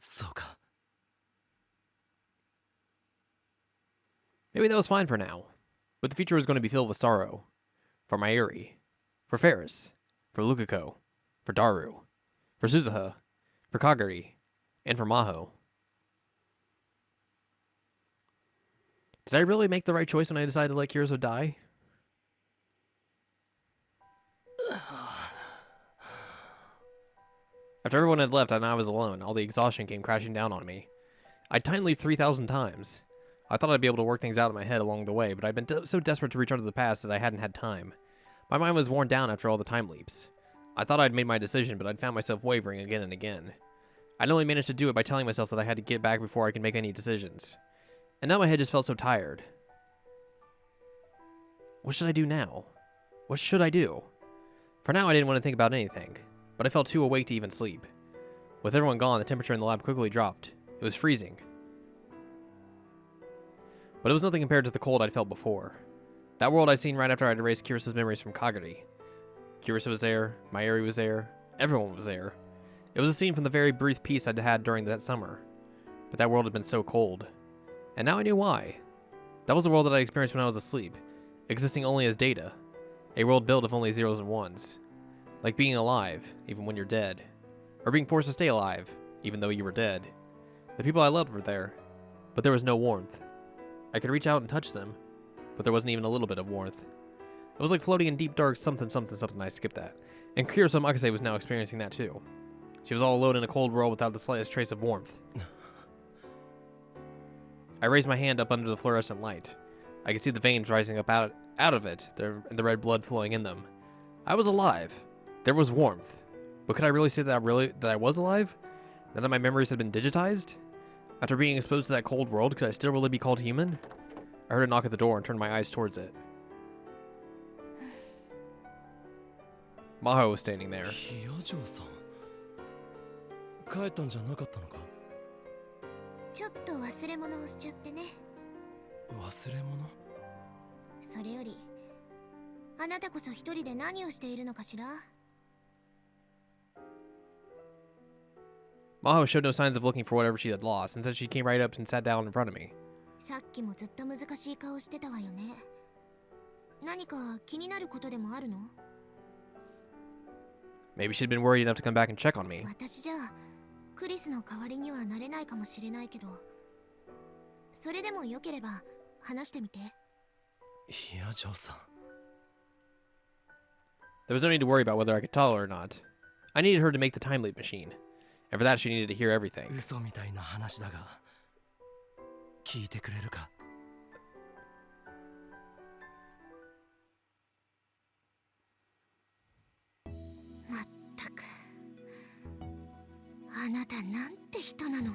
そうか。 Maybe that was fine for now, but the future was going to be filled with sorrow. For Mayuri, for Ferris, for Lukako, for Daru, for Suzuha, for Kagari, and for Maho. Did I really make the right choice when I decided to let Kiriso die? After everyone had left and I was alone, all the exhaustion came crashing down on me. I'd time leaped 3,000 times. I thought I'd be able to work things out in my head along the way, but I'd been so desperate to return to the past that I hadn't had time. My mind was worn down after all the time leaps. I thought I'd made my decision, but I'd found myself wavering again and again. I'd only managed to do it by telling myself that I had to get back before I could make any decisions. And now my head just felt so tired. What should I do now? What should I do? For now, I didn't want to think about anything, but I felt too awake to even sleep. With everyone gone, the temperature in the lab quickly dropped. It was freezing. But it was nothing compared to the cold I'd felt before. That world I'd seen right after I'd erased Kirisa's memories from Kagari. Kirisa was there, Mayuri was there, everyone was there. It was a scene from the very brief peace I'd had during that summer. But that world had been so cold. And now I knew why. That was the world that I experienced when I was asleep, existing only as data. A world built of only zeros and ones. Like being alive, even when you're dead. Or being forced to stay alive, even though you were dead. The people I loved were there, but there was no warmth. I could reach out and touch them, but there wasn't even a little bit of warmth. It was like floating in deep dark something. I skipped that. And Kiriso Makase was now experiencing that too. She was all alone in a cold world without the slightest trace of warmth. I raised my hand up under the fluorescent light. I could see the veins rising up out of it, and the red blood flowing in them. I was alive. There was warmth. But could I really say that I was alive? Now that my memories had been digitized? After being exposed to that cold world, could I still really be called human? I heard a knock at the door and turned my eyes towards it. Maho was standing there. 比野城さん、帰ったんじゃなかったのか。ちょっと忘れ物をしちゃってね。忘れ物？それより、あなたこそ一人で何をしているのかしら？ Maho showed no signs of looking for whatever she had lost. Instead, she came right up and sat down in front of me. さっきもずっと難しい顔してたわよね。何か気になることでもあるの？ Maybe she'd been worried enough to come back and check on me. 私じゃクリスの代わりにはなれないかもしれないけど、それでもよければ話してみて。比野城さん。 There was no need to worry about whether I could tell her or not. I needed her to make the time leap machine. And for that, she needed to hear everything. 嘘みたいな話だが、聞いてくれるか。まったく、あなたなんて人なの。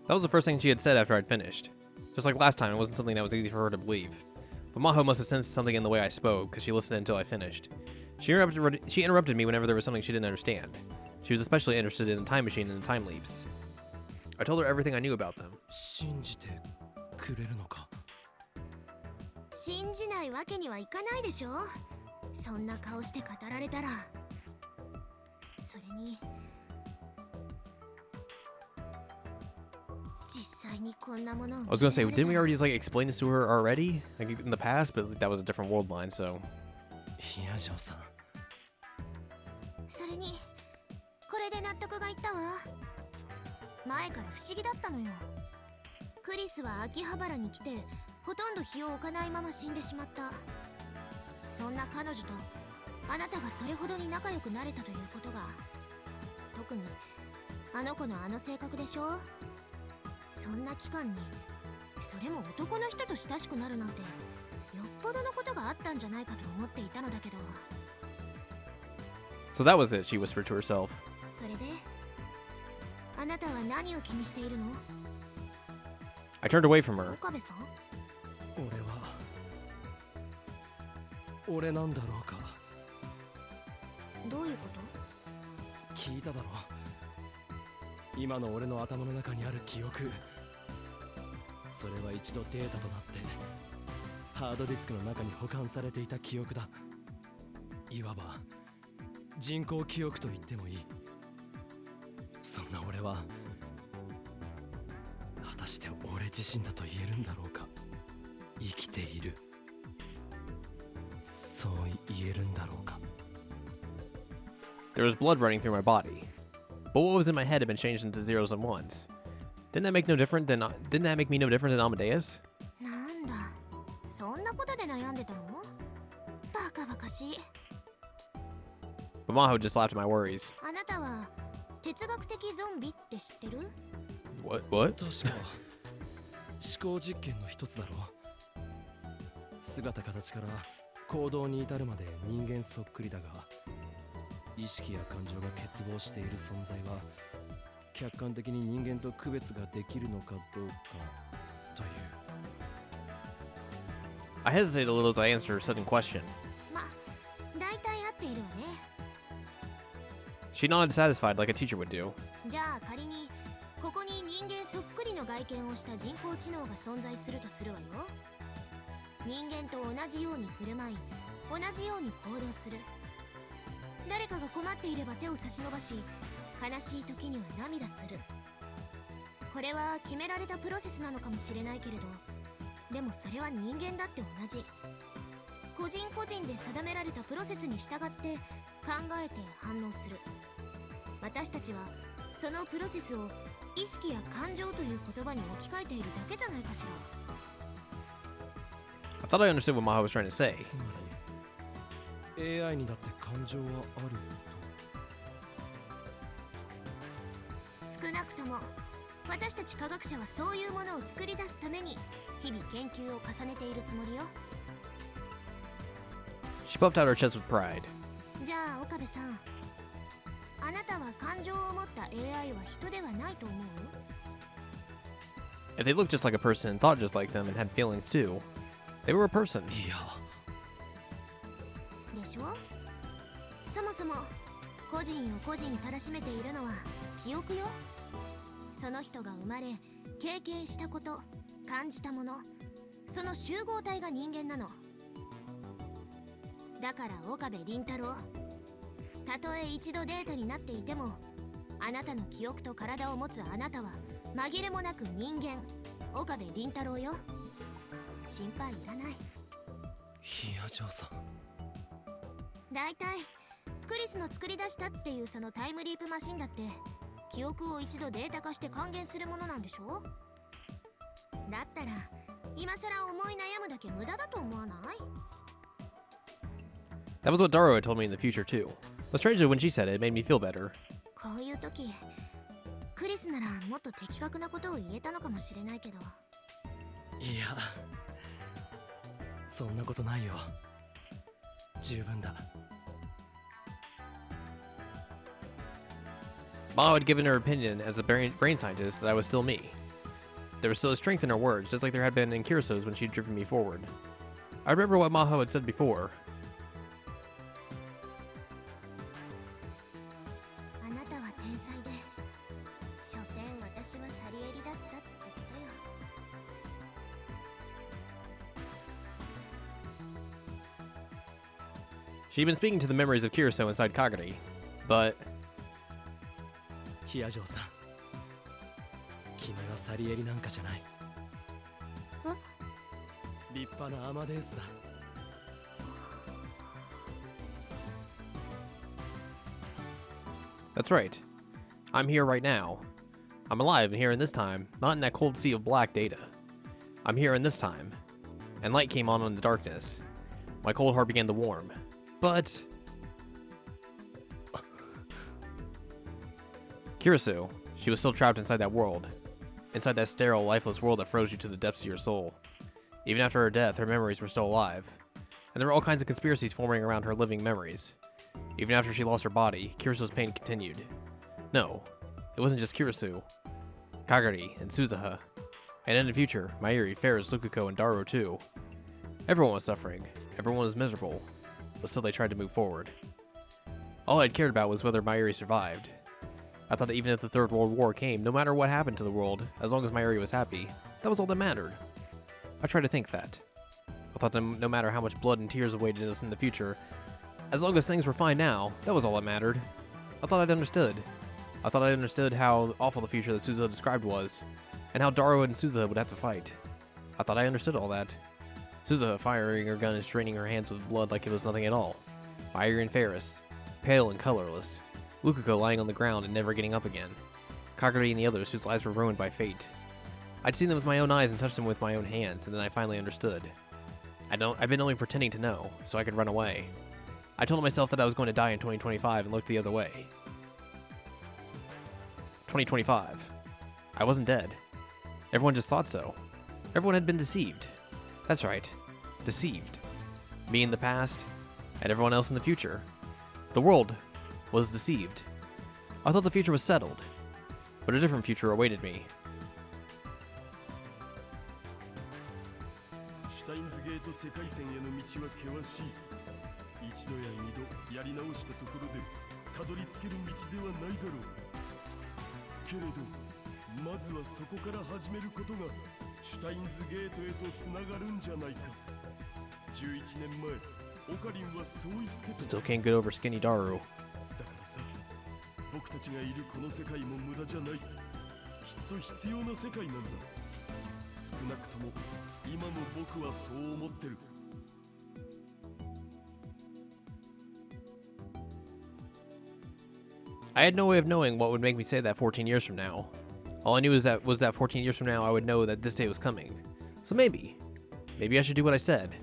That was the first thing she had said after I'd finished. Just like last time, it wasn't something that was easy for her to believe. But Maho must have sensed something in the way I spoke, because she listened until I finished. She interrupted me whenever there was something she didn't understand. She was especially interested in the time machine and the time leaps. I told her everything I knew about them. 信じてくれるのか。信じないわけにはいかないでしょ。そんな顔して語られたら。それに実際にこんなものを I was gonna say, didn't we already like explain this to her already? Like in the past, but that was a different world line, so. 比野城さん。それにこれで納得がいったわ。前から不思議だったのよ。クリスは秋葉原に来てほとんど日を置かないまま死んでしまった。そんな彼女とあなたがそれほどに仲良くなれたということが、特にあの子のあの性格でしょ。そんな期間にそれも男の人と親しくなるなんてよっぽどのことがあったんじゃないかと思っていたのだけど。 So that was it, she whispered to herself. それであなたは何を気にしているの？ I turned away from her. 岡部さん？俺なんだろうか。どういうこと？聞いただろ。今の俺の頭の中にある記憶。それは一度データとなってハードディスクの中に保管されていた記憶だ。いわば人工記憶と言ってもいい。そんなこれは果たして俺自身だと言えるんだろうか。生きている、そう言えるんだろうか。 There was blood running through my body, but what was in my head had been changed into zeros and ones. Didn't that make me no different than Amadeus? なんだ、そんなことで悩んでたの？バカバカしい。 But Maho just laughed at my worries. あなたは哲学的ゾンビって知ってる？ What? 確か思考実験の一つだろう。姿形から行動に至るまで人間そっくりだが、意識や感情が欠乏している存在は客観的に人間と区別ができるのかどうかという。 I hesitated a little as I answered her sudden question. ま、大体合っているわね。 She nodded satisfied like a teacher would do. じゃあ仮にここに人間そっくりの外見をした人工知能が存在するとするわよ。人間と同じように振る舞い、同じように行動する。誰かが困っていれば手を差し伸ばし、悲しい時には涙する。これは決められたプロセスなのかもしれないけれど、でもそれは人間だって同じ。個人個人で定められたプロセスに従って考えて反応する。私たちはそのプロセスを意識や感情という言葉に置き換えているだけじゃないかしら。 I thought I understood what Maho was trying to say. つまり AI にだって感情はある少なくとも私たち科学者はそういうものを作り出すために日々研究を重ねているつもりよ。 She puffed out her chest with pride. じゃあ岡部さん、あなたは感情を持った AI は人ではないと思う？ If they looked just like a person and thought just like them and had feelings too, they were a person. と。いや、でしょ？そもそも個人を個人たらしめているのは記憶よ。その人が生まれ経験したこと、感じたもの、その集合体が人間なの。だから岡部倫太郎、たとえ一度データになっていても、あなたの記憶と体を持つあなたは紛れもなく人間、岡部倫太郎よ。心配いらない。ヒアジョーさん。だいたいクリスの作り出したっていうそのタイムリープマシンだって記憶を一度データ化して還元するものなんでしょ？だったら今さら思い悩むだけ無駄だと思わない？ That was what Daro had told me in the future too. But strangely, when she said it, it made me feel better. こういう時クリスならもっと的確なことを言えたのかもしれないけど。いや、そんなことないよ。十分だ。 Maho had given her opinion as a brain scientist that I was still me. There was still a strength in her words, just like there had been in Kiriso's when she'd driven me forward. I remember what Maho had said before. あなたは天才で、所詮私はサリエリだったってことよ。 She'd been speaking to the memories of Kiriso inside Kagari, but ヒアジョーさん、君はサリエリなんかじゃない。立派なアマデウスだ。 that's right. I'm here right now. I'm alive and here in this time, not in that cold sea of black data. I'm here in this time. And light came on in the darkness. My cold heart began to warm. But Kirisu, she was still trapped inside that world. Inside that sterile, lifeless world that froze you to the depths of your soul. Even after her death, her memories were still alive. And there were all kinds of conspiracies forming around her living memories. Even after she lost her body, Kirisu's pain continued. No, it wasn't just Kirisu. Kagari and Suzuha. And in the future, Mayuri, Ferris, Lukuko, and Daro too. Everyone was suffering. Everyone was miserable. But still they tried to move forward. All I'd cared about was whether Mayuri survived. I thought that even if the Third World War came, no matter what happened to the world, as long as Mayuri was happy, that was all that mattered. I tried to think that. I thought that no matter how much blood and tears awaited us in the future, as long as things were fine now, that was all that mattered. I thought I'd understood. I thought I understood how awful the future that Suzuha described was, and how Daru and Suzuha would have to fight. I thought I understood all that. Suzuha firing her gun and straining her hands with blood like it was nothing at all. Mayuri and Ferris, pale and colorless. Lukako lying on the ground and never getting up again. Kagari and the others whose lives were ruined by fate. I'd seen them with my own eyes and touched them with my own hands, and then I finally understood. I've been only pretending to know, so I could run away. I told myself that I was going to die in 2025 and looked the other way. 2025. I wasn't dead. Everyone just thought so. Everyone had been deceived. That's right. Deceived. Me in the past, and everyone else in the future. The world was deceived. I thought the future was settled, but a different future awaited me. Steins ゲート世界線への道は険しい。一度や二度やり直したところでたどり着ける道ではないだろう。けれど、まずはそこから始めることがシュタインズゲートへとつながるんじゃないか。11年前、オカリンはそう言ってた。 Still can't get over skinny Daru. だからさ、僕たちがいるこの世界も無駄じゃない。きっと必要な世界なんだ。少なくとも今の僕はそう思ってる。I had no way of knowing what would make me say that 14 years from now. All I knew was that 14 years from now I would know that this day was coming. So maybe I should do what I said.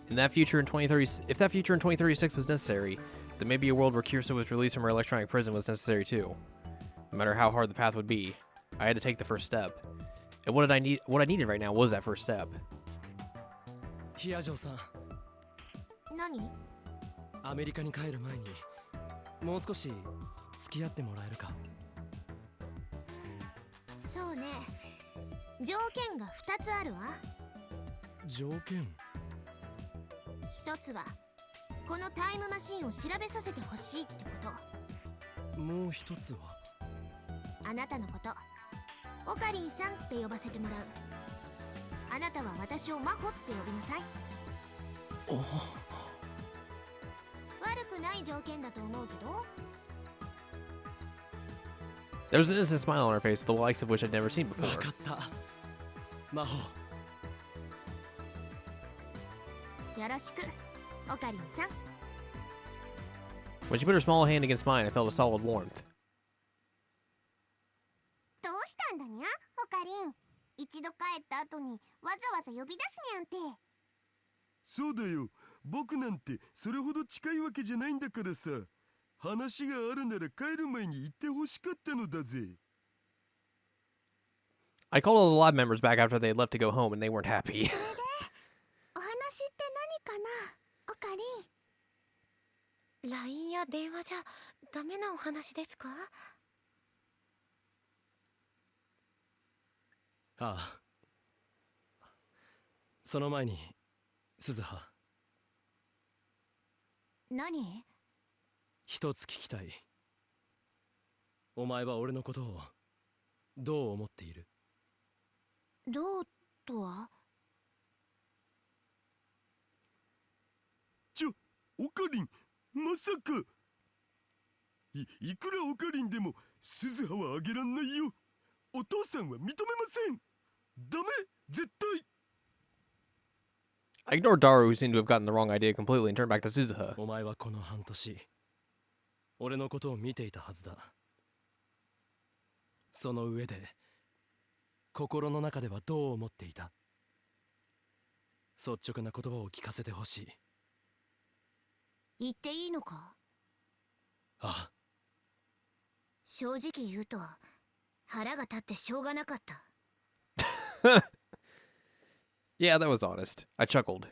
If that future in 2036 was necessary, then maybe a world where Kirsa was released from her electronic prison was necessary too. No matter how hard the path would be, I had to take the first step. And what I needed right now was that first step. ヒアジョーさん、何？アメリカに帰る前にもう少し付き合ってもらえるか。そうね。条件が2つあるわ。条件？一つはこのタイムマシンを調べさせてほしいってこと。もう一つはあなたのことオカリンさんって呼ばせてもらう。あなたは私をマホって呼びなさい。悪くない条件だと思うけど。 There was an innocent smile on her face, the likes of which I'd never seen 分 before. かった。魔法。よろしく、オカリンさん。 When she put her small hand against mine, I felt a solid warmth. どうしたんだにゃ、オカリン。一度帰った後にわざわざ呼び出すにゃんて。そうだよ。僕なんてそれほど近いわけじゃないんだからさ。話があるなら帰る前に言ってほしかったのだぜ。I called all the lab members back after they had left to go home, and they weren't happy. お話って何かな、オカリン。LINE や電話じゃダメなお話ですか？ああ。その前に、鈴葉。何？一つ聞きたい。お前は俺のことをどう思っている？どうとは？オカリン、まさか。いくらオカリンでも鈴葉はあげらんないよ。お父さんは認めません。ダメ、絶対。 I ignored Daru, who seemed to have gotten the wrong idea completely, and turned back to Suzuha. お前はこの半年、俺のことを見ていたはずだ。その上で、心の中ではどう思っていた？率直な言葉を聞かせてほしい。言っていいのか？ああ。正直言うと腹が立ってしょうがなかった。 Yeah, that was honest. I chuckled.